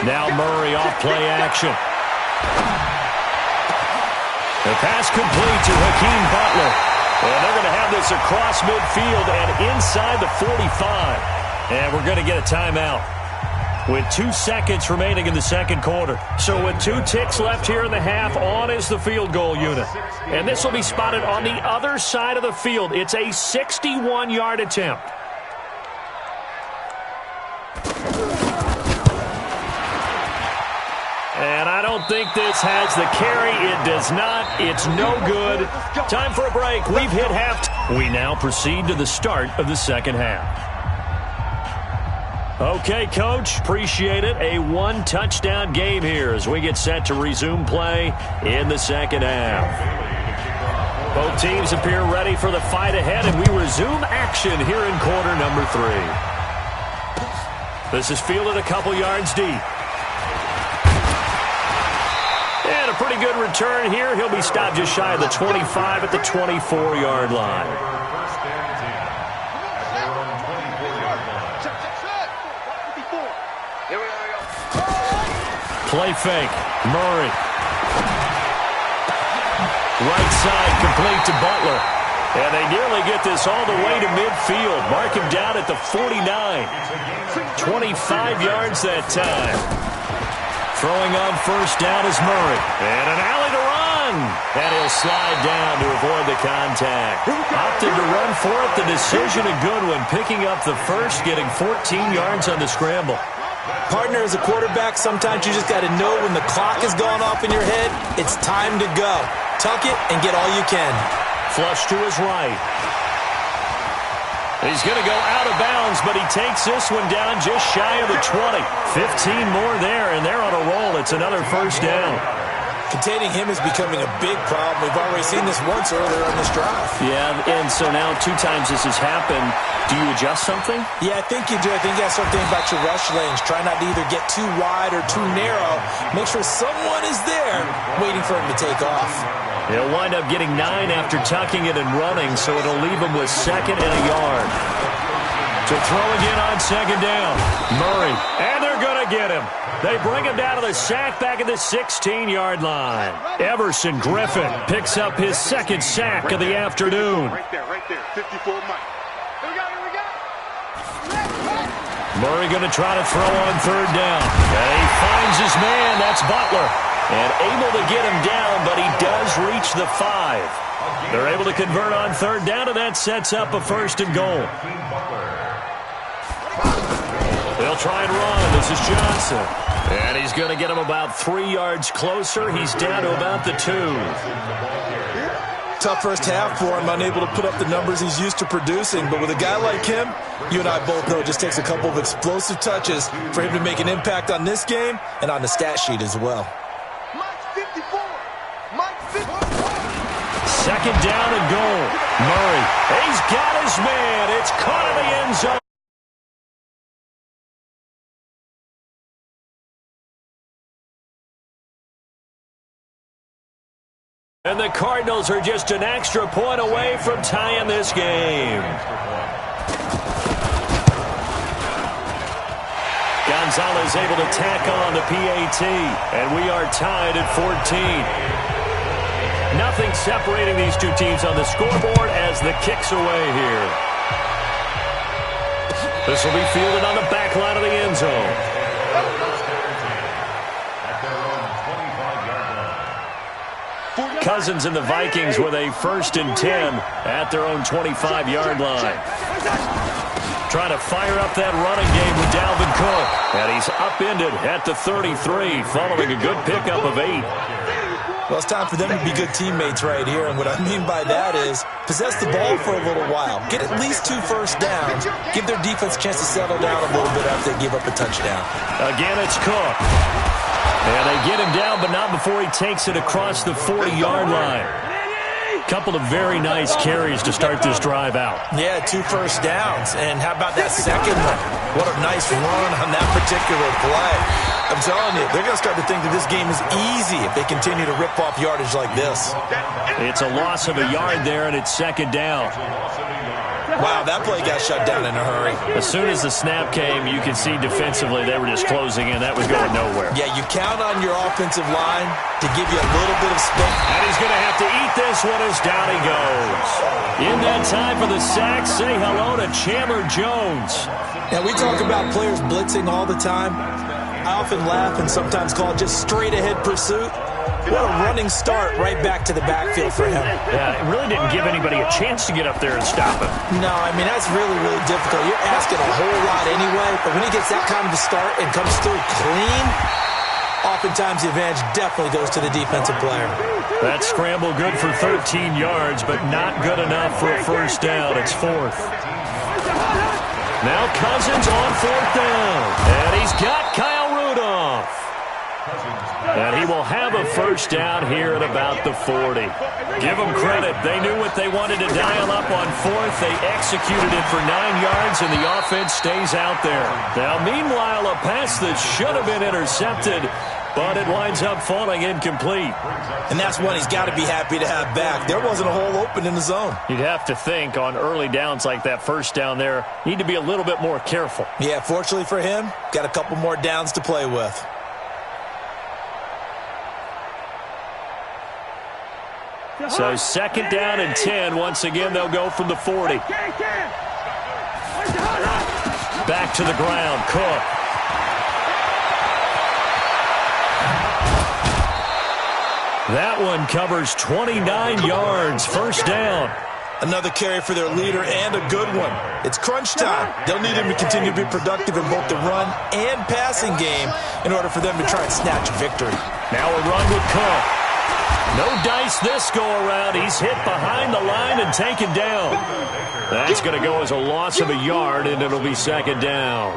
Now Murray off play action. The pass complete to Hakeem Butler. And they're going to have this across midfield and inside the 45. And we're going to get a timeout with 2 seconds remaining in the second quarter. So with 2 ticks left here in the half, on is the field goal unit. And this will be spotted on the other side of the field. It's a 61-yard attempt. And I don't think this has the carry. It does not. It's no good. Time for a break. We've hit half. We now proceed to the start of the second half. Okay, Coach, appreciate it. A 1-touchdown game here as we get set to resume play in the second half. Both teams appear ready for the fight ahead, and we resume action here in quarter number 3. This is fielded a couple yards deep. And a pretty good return here. He'll be stopped just shy of the 25 at the 24-yard line. Play fake. Murray. Right side complete to Butler. And they nearly get this all the way to midfield. Mark him down at the 49. 25 yards that time. Throwing on first down is Murray. And an alley to run. And he'll slide down to avoid the contact. Opted to run for it. The decision a good one. Picking up the first, getting 14 yards on the scramble. Partner, as a quarterback, sometimes you just got to know when the clock has gone off in your head, it's time to go. Tuck it and get all you can. Flush to his right. He's going to go out of bounds, but he takes this one down just shy of the 20. 15 more there, and they're on a roll. It's another first down. Containing him is becoming a big problem. We've already seen this once earlier on this drive. Yeah, and so now 2 times this has happened. Do you adjust something? Yeah, I think you do. I think you have something about your rush lanes. Try not to either get too wide or too narrow. Make sure someone is there waiting for him to take off. He'll wind up getting 9 after tucking it and running, so it'll leave him with 2nd and a yard. To throw again on 2nd down. Murray, and they're going to get him. They bring him down to the sack back at the 16-yard line. Everson Griffin picks up his 2nd sack of the afternoon. Right there, 54 Mike. Here we go. Murray going to try to throw on 3rd down. And he finds his man. That's Butler. And able to get him down, but he does reach the 5. They're able to convert on 3rd down, and that sets up a 1st and goal. They'll try and run. This is Johnson. And he's going to get him about 3 yards closer. He's down to about the 2. Tough first half for him, unable to put up the numbers he's used to producing. But with a guy like him, you and I both know it just takes a couple of explosive touches for him to make an impact on this game and on the stat sheet as well. Mike 54. Mike 54. 2nd down and goal. Murray. He's got his man. It's caught in the end zone. And the Cardinals are just an extra point away from tying this game. Gonzalez able to tack on the PAT, and we are tied at 14. Nothing separating these 2 teams on the scoreboard as the kick's away here. This will be fielded on the back line of the end zone. Cousins and the Vikings with a 1st and 10 at their own 25-yard line. Trying to fire up that running game with Dalvin Cook. And he's upended at the 33 following a good pickup of 8. Well, it's time for them to be good teammates right here. And what I mean by that is possess the ball for a little while. Get at least 2 first downs. Give their defense a chance to settle down a little bit after they give up a touchdown. Again, it's Cook. And they get him down, but not before he takes it across the 40-yard line. Couple of very nice carries to start this drive out. Yeah, 2 first downs. And how about that second one? What a nice run on that particular play. I'm telling you, they're going to start to think that this game is easy if they continue to rip off yardage like this. It's a loss of a yard there, and it's 2nd down. Wow, that play got shut down in a hurry. As soon as the snap came, you could see defensively they were just closing in. That was going nowhere. Yeah, you count on your offensive line to give you a little bit of space. And he's going to have to eat this one as down he goes. In that time for the sack, say hello to Chandler Jones. Now, we talk about players blitzing all the time. I often laugh and sometimes call it just straight-ahead pursuit. What a running start right back to the backfield for him. Yeah, it really didn't give anybody a chance to get up there and stop him. No, I mean, that's really, really difficult. You're asking a whole lot anyway, but when he gets that kind of a start and comes through clean, oftentimes the advantage definitely goes to the defensive player. That scramble good for 13 yards, but not good enough for a first down. It's fourth. Now Cousins on fourth down. And he's got Kyle Rudolph. And he will have a first down here at about the 40. Give them credit. They knew what they wanted to dial up on fourth. They executed it for 9 yards, and the offense stays out there. Now, meanwhile, a pass that should have been intercepted, but it winds up falling incomplete. And that's one he's got to be happy to have back. There wasn't a hole open in the zone. You'd have to think on early downs like that first down there, need to be a little bit more careful. Yeah, fortunately for him, got a couple more downs to play with. So second down and 10. Once again, they'll go from the 40. Back to the ground. Cook. That one covers 29 yards. First down. Another carry for their leader and a good one. It's crunch time. They'll need him to continue to be productive in both the run and passing game in order for them to try and snatch victory. Now a run with Cook. No dice this go-around. He's hit behind the line and taken down. That's going to go as a loss of a yard, and it'll be second down.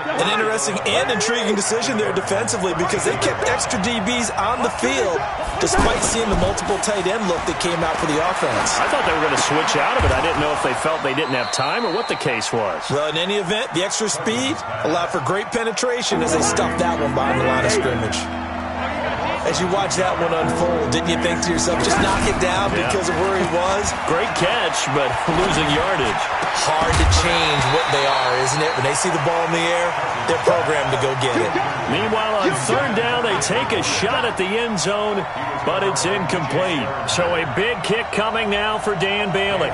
An interesting and intriguing decision there defensively because they kept extra DBs on the field despite seeing the multiple tight end look that came out for the offense. I thought they were going to switch out of it. I didn't know if they felt they didn't have time or what the case was. Well, in any event, the extra speed allowed for great penetration as they stuffed that one behind the line of scrimmage. As you watch that one unfold, didn't you think to yourself, just knock it down because of where he was? Great catch, but losing yardage. Hard to change what they are, isn't it? When they see the ball in the air, they're programmed to go get it. Meanwhile, on third down, they take a shot at the end zone, but it's incomplete. So a big kick coming now for Dan Bailey.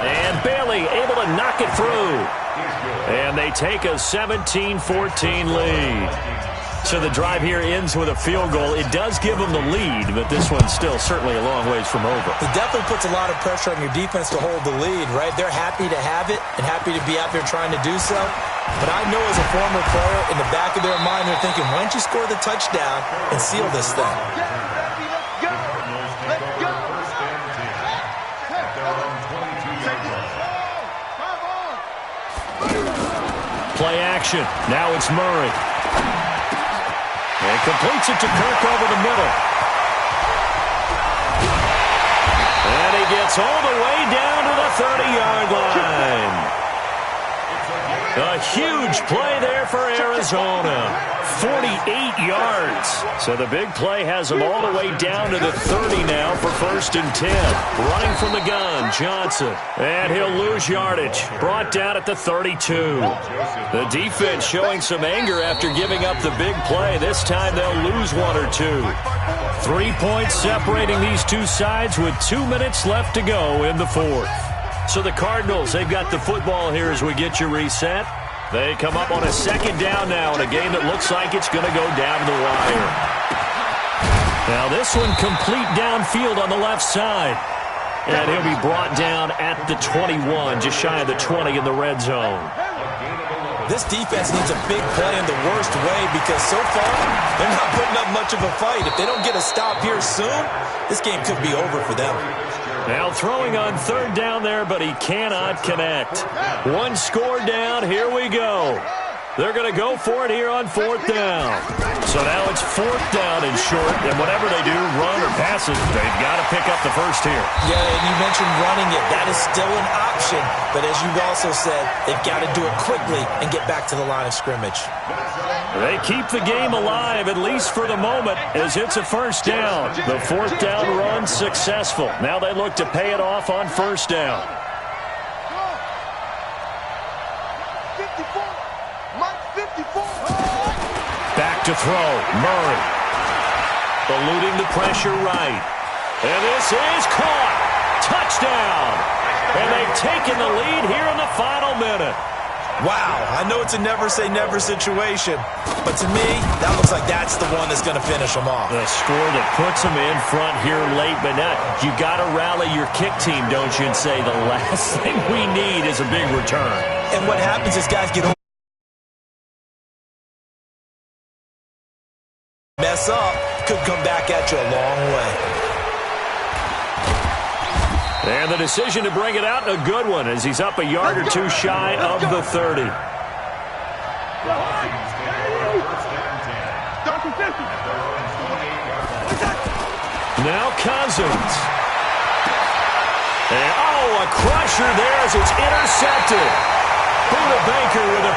And Bailey able to knock it through. And they take a 17-14 lead. So the drive here ends with a field goal. It does give them the lead, but this one's still certainly a long ways from over. It definitely puts a lot of pressure on your defense to hold the lead, right? They're happy to have it and happy to be out there trying to do so. But I know as a former player, in the back of their mind, they're thinking, why don't you score the touchdown and seal this thing? Play action. Now it's Murray. And completes it to Kirk over the middle. And he gets all the way down to the 30-yard line. A huge play there for Arizona. 48 yards. So the big play has them all the way down to the 30 now for first and 10. Running from the gun, Johnson. And he'll lose yardage. Brought down at the 32. The defense showing some anger after giving up the big play. This time they'll lose one or two. 3 points separating these two sides with 2 minutes left to go in the fourth. So the Cardinals, they've got the football here as we get you reset. They come up on a second down now in a game that looks like it's going to go down to the wire. Now this one complete downfield on the left side. And he'll be brought down at the 21, just shy of the 20 in the red zone. This defense needs a big play in the worst way because so far they're not putting up much of a fight. If they don't get a stop here soon, this game could be over for them. Now throwing on third down there, but he cannot connect. One score down. Here we go. They're going to go for it here on 4th down. So now it's 4th down and short, and whatever they do, run or pass it, they've got to pick up the first here. Yeah, and you mentioned running it. That is still an option, but as you've also said, they've got to do it quickly and get back to the line of scrimmage. They keep the game alive, at least for the moment, as it's a first down. The 4th down run successful. Now they look to pay it off on 1st down. 54. Mike 54. Back to throw. Murray. Eluding the pressure right. And this is caught. Touchdown. And they've taken the lead here in the final minute. Wow, I know it's a never-say-never situation, but to me, that looks like that's the one that's going to finish them off. The score that puts them in front here late, but now you got to rally your kick team, don't you, and say the last thing we need is a big return. And what happens is guys get mess up, could come back at you a long way. And the decision to bring it out, a good one, as he's up a yard or two shy of the 30. Now Cousins. And, a crusher there as it's intercepted. Buda Baker with a